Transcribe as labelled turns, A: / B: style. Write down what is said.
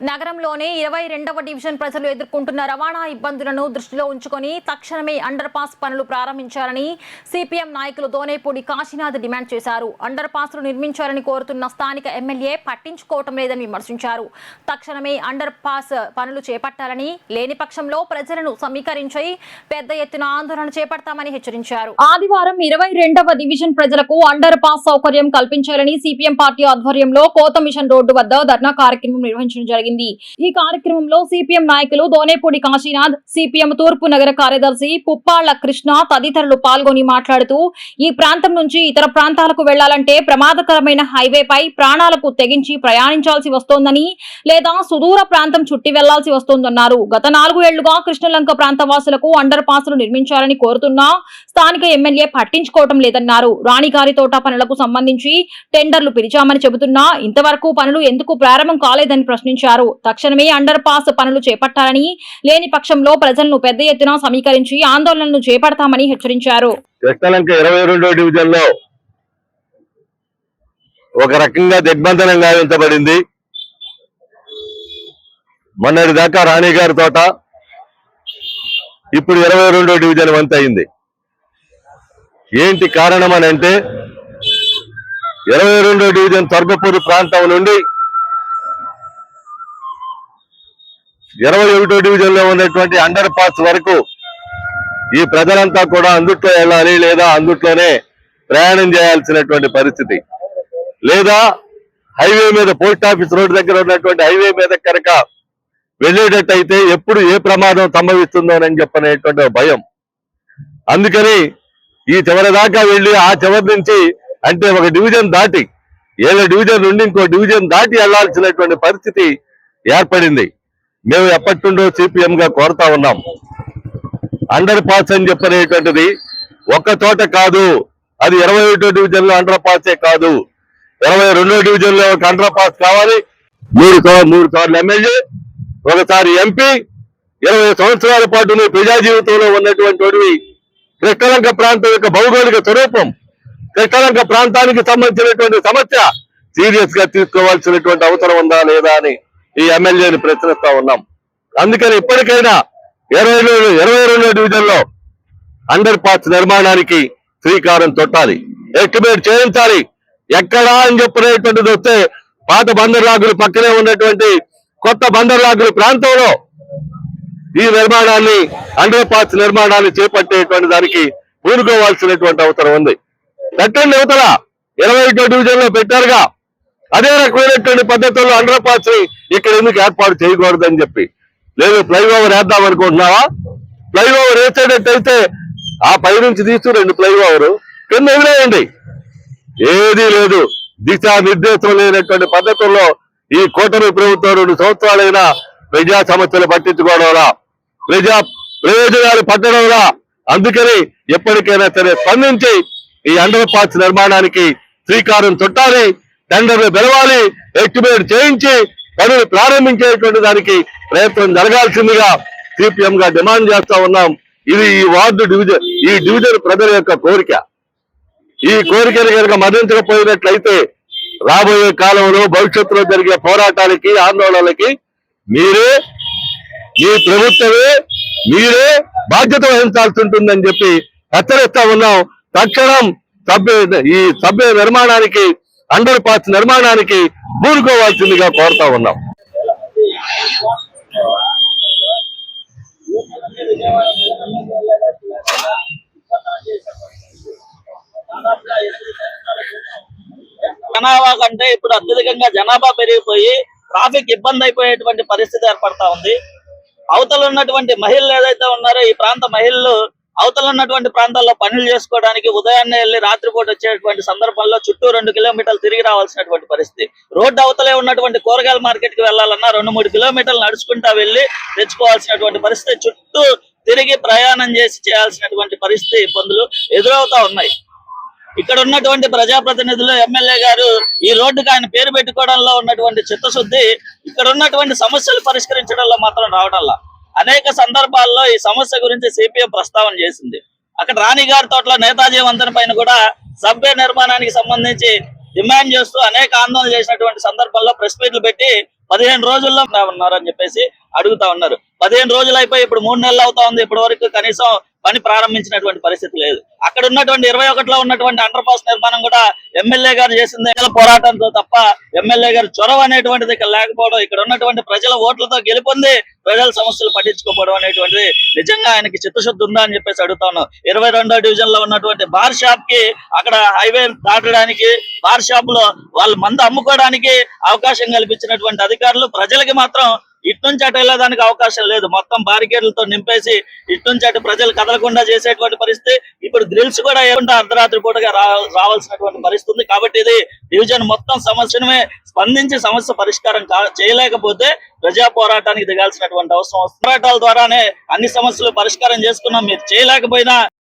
A: నగరంలోని 22వ డివిజన్ ప్రజలు ఎదుర్కొంటున్న రవాణా ఇబ్బందులను దృష్టిలో ఉంచుకొని తక్షణమే అండర్ పాస్ పనులు ప్రారంభించాలని సిపిఎం నాయకులు దోనేపూడి కాశీనాథ్ డిమాండ్ చేశారు. అండర్ పాస్లు నిర్మించాలని కోరుతున్న స్థానిక ఎమ్మెల్యే పట్టించుకోవటం లేదని విమర్శించారు. తక్షణమే అండర్ పాస్ పనులు చేపట్టాలని, లేని పక్షంలో ప్రజలను సమీకరించి పెద్ద ఎత్తున ఆందోళన చేపడతామని హెచ్చరించారు. ఆదివారం 22వ డివిజన్ ప్రజలకు అండర్ పాస్ సౌకర్యం కల్పించాలని సిపిఎం పార్టీ ఆధ్వర్యంలో కోత మిషన్ రోడ్డు వద్ద ధర్నా కార్యక్రమం నిర్వహించడం జరిగింది. ఈ కార్యక్రమంలో సిపిఎం నాయకులు దోనేపూడి కాశీనాథ్, సిపిఎం తూర్పు నగర కార్యదర్శి పుప్పాళ్ల కృష్ణ తదితరులు పాల్గొని మాట్లాడుతూ, ఈ ప్రాంతం నుంచి ఇతర ప్రాంతాలకు వెళ్లాలంటే ప్రమాదకరమైన హైవేపై ప్రాణాలకు తెగించి ప్రయాణించాల్సి వస్తోందని, లేదా సుదూర ప్రాంతం చుట్టి వెళ్లాల్సి వస్తోందన్నారు. గత 4 ఏళ్లుగా కృష్ణలంక ప్రాంత వాసులకు అండర్ పాస్లు నిర్మించాలని కోరుతున్నా స్థానిక ఎమ్మెల్యే పట్టించుకోవటం లేదన్నారు. రాణిగారి తోట పనులకు సంబంధించి టెండర్లు పిలిచామని చెబుతున్నా ఇంతవరకు పనులు ఎందుకు ప్రారంభం కాలేదని ప్రశ్నించారు. తక్షణమే అండర్ పాస్ పనులు చేపట్టాలని, లేని పక్షంలో ప్రజలను పెద్ద ఎత్తున సమీకరించి ఆందోళనలు చేపడతామని హెచ్చరించారు.
B: కృష్ణలంక 22వ డివిజన్ లో ఒక రకంగా దిగ్బంధనం గావించబడింది. మొన్నటి దాకా రాణిగారి తోట, ఇప్పుడు 22వ డివిజన్ వంతు అయింది. ఏంటి కారణం అని అంటే 22వ డివిజన్ తొర్గపూడి ప్రాంతం నుండి 21వ డివిజన్ లో ఉన్నటువంటి అండర్ పాస్ వరకు ఈ ప్రజలంతా కూడా అందుట్లో వెళ్ళాలి, లేదా అందుట్లోనే ప్రయాణం చేయాల్సినటువంటి పరిస్థితి, లేదా హైవే మీద పోస్ట్ ఆఫీస్ రోడ్డు దగ్గర ఉన్నటువంటి హైవే మీద కనుక వెళ్ళేటట్టయితే ఎప్పుడు ఏ ప్రమాదం సంభవిస్తుందోనని చెప్పనేటువంటి భయం. అందుకని ఈ చివరి దాకా వెళ్ళి ఆ చివరి నుంచి అంటే ఒక డివిజన్ దాటి 7 డివిజన్ నుండి ఇంకో డివిజన్ దాటి వెళ్లాల్సినటువంటి పరిస్థితి ఏర్పడింది. మేము ఎప్పటి నుండో సిపిఎం గా కోరుతా ఉన్నాం. అండర్ పాస్ అని చెప్పనేటువంటిది ఒక్క చోట కాదు, అది 21వ డివిజన్ లో అండర్ పాసే కాదు, 22వ డివిజన్ లో ఒక అండర్ పాస్ కావాలి. 3 సార్లు ఎమ్మెల్యే, ఒకసారి ఎంపీ, 20 సంవత్సరాల పాటు నీ ప్రజా జీవితంలో ఉన్నటువంటి కృష్ణలంక ప్రాంతం యొక్క భౌగోళిక స్వరూపం, కృష్ణలంక ప్రాంతానికి సంబంధించినటువంటి సమస్య సీరియస్ గా తీసుకోవాల్సినటువంటి అవసరం ఉందా లేదా అని ఈ ఎమ్మెల్యేని ప్రశ్నిస్తా ఉన్నాం. అందుకని ఇప్పటికైనా 22వ డివిజన్ లో అండర్ పాస్ నిర్మాణానికి శ్రీకారం చుట్టాలి, ఎస్టిమేట్ చేయించాలి. ఎక్కడా అని చెప్పినటువంటిది వస్తే పాత బందర్లాగులు పక్కనే ఉన్నటువంటి కొత్త బందర్లాగుల ప్రాంతంలో ఈ నిర్మాణాన్ని అండర్ పాస్ నిర్మాణాన్ని చేపట్టేటువంటి దానికి పూనుకోవాల్సినటువంటి అవసరం ఉంది. పెట్టండి, అవతల 21వ డివిజన్ లో పెట్టారుగా, అదే రకమైనటువంటి పద్ధతుల్లో అండర్ పాస్ ఇక్కడ ఎందుకు ఏర్పాటు చేయకూడదని చెప్పి. లేదు ఫ్లైఓవర్ వేద్దాం అనుకుంటున్నావా? ఫ్లైఓవర్ వేసేటట్టయితే ఆ పై నుంచి తీస్తూ 2 ఫ్లైఓవర్ కింద వదిలేయండి. ఏదీ లేదు, దిశా నిర్దేశం లేనటువంటి పద్ధతుల్లో ఈ కూటమి ప్రభుత్వం 2 సంవత్సరాలైనా ప్రజా సమస్యలు పట్టించుకోవడంలా, ప్రజా ప్రయోజనాలు పట్టడంలా. అందుకని ఎప్పటికైనా సరే స్పందించి ఈ అండర్ పాస్ నిర్మాణానికి శ్రీకారం చుట్టాలి, టెండర్లు పిలవాలి, ఎస్టిమేట్ చేయించి పనులు ప్రారంభించేటువంటి దానికి ప్రయత్నం జరగాల్సిందిగా సిపిఎం గా డిమాండ్ చేస్తా ఉన్నాం. ఇది ఈ వార్డు డివిజన్, ఈ డివిజన్ ప్రజల యొక్క కోరిక. ఈ కోరికను కనుక మదించకపోయినట్లయితే రాబోయే కాలంలో భవిష్యత్తులో జరిగే పోరాటాలకి, ఆందోళనలకి మీరే, మీ ప్రభుత్వమే మీరే బాధ్యత వహించాల్సి ఉంటుందని చెప్పి హెచ్చరిస్తా ఉన్నాం. తక్షణం ఈ సభ్య నిర్మాణానికి, అండర్ పాస్ నిర్మాణానికి పూనుకోవాల్సిందిగా కోరుతా ఉన్నాం.
C: జనాభా కంటే ఇప్పుడు అత్యధికంగా జనాభా పెరిగిపోయి ట్రాఫిక్ ఇబ్బంది అయిపోయేటువంటి పరిస్థితి ఏర్పడతా ఉంది. అవతల ఉన్నటువంటి మహిళలు ఏదైతే ఉన్నారో, ఈ ప్రాంత మహిళలు అవతల ఉన్నటువంటి ప్రాంతాల్లో పనులు చేసుకోవడానికి ఉదయాన్నే వెళ్ళి రాత్రిపూట వచ్చేటువంటి సందర్భంలో చుట్టూ 2 కిలోమీటర్లు తిరిగి రావాల్సినటువంటి పరిస్థితి. రోడ్డు అవతలే ఉన్నటువంటి కూరగాయల మార్కెట్ కి వెళ్లాలన్నా 2-3 కిలోమీటర్లు నడుచుకుంటా వెళ్ళి తెచ్చుకోవాల్సినటువంటి పరిస్థితి, చుట్టూ తిరిగి ప్రయాణం చేసి చేయాల్సినటువంటి పరిస్థితి, ఇబ్బందులు ఎదురవుతా ఉన్నాయి. ఇక్కడ ఉన్నటువంటి ప్రజాప్రతినిధులు, ఎమ్మెల్యే గారు ఈ రోడ్డుకి ఆయన పేరు పెట్టుకోవడంలో ఉన్నటువంటి చిత్తశుద్ధి ఇక్కడ ఉన్నటువంటి సమస్యలు పరిష్కరించడంలో మాత్రం రావడంలా. అనేక సందర్భాల్లో ఈ సమస్య గురించి సిపిఎం ప్రస్తావన చేసింది. అక్కడ రాణిగారి తోటలో నేతాజీ వంతెన పైన కూడా సబ్వే నిర్మాణానికి సంబంధించి డిమాండ్ చేస్తూ అనేక ఆందోళన చేసినటువంటి సందర్భంలో ప్రెస్ మీట్లు పెట్టి 15 రోజుల్లో ఉన్నారని చెప్పేసి అడుగుతా ఉన్నారు. 15 రోజులు అయిపోయి ఇప్పుడు 3 నెలలు అవుతా ఉంది. ఇప్పటి వరకు కనీసం పని ప్రారంభించినటువంటి పరిస్థితి లేదు. అక్కడ ఉన్నటువంటి 21లో ఉన్నటువంటి అండర్ పాస్ నిర్మాణం కూడా ఎమ్మెల్యే గారు చేసింది పోరాటంతో తప్ప ఎమ్మెల్యే గారు చొరవ అనేటువంటిది ఇక్కడ లేకపోవడం, ఇక్కడ ఉన్నటువంటి ప్రజల ఓట్లతో గెలుపొంది ప్రజల సమస్యలు పట్టించుకోవడం అనేటువంటిది నిజంగా ఆయనకి చిత్తశుద్ధి ఉందా అని చెప్పేసి అడుగుతా ఉన్నాం. 22వ డివిజన్ లో ఉన్నటువంటి బార్ షాప్ కి అక్కడ హైవే దాటడానికి బార్ షాప్ లో వాళ్ళు మందు అమ్ముకోవడానికి అవకాశం కల్పించినటువంటి అధికారులు ప్రజలకి మాత్రం ఇటు నుంచి అటు వెళ్ళడానికి అవకాశం లేదు. మొత్తం బారికేడ్లతో నింపేసి ఇటు నుంచి అటు ప్రజలు కదలకుండా చేసేటువంటి పరిస్థితి. ఇప్పుడు గ్రిల్స్ కూడా ఏమంటే అర్ధరాత్రి పూటగా రావాల్సినటువంటి పరిస్థితి ఉంది. కాబట్టి ఇది డివిజన్ మొత్తం సమస్యనే స్పందించి సమస్య పరిష్కారం చేయలేకపోతే ప్రజా పోరాటానికి దిగాల్సినటువంటి అవసరం వస్తుంది. పోరాటాల ద్వారానే అన్ని సమస్యలు పరిష్కారం చేసుకున్నాం. మీరు చేయలేకపోయినా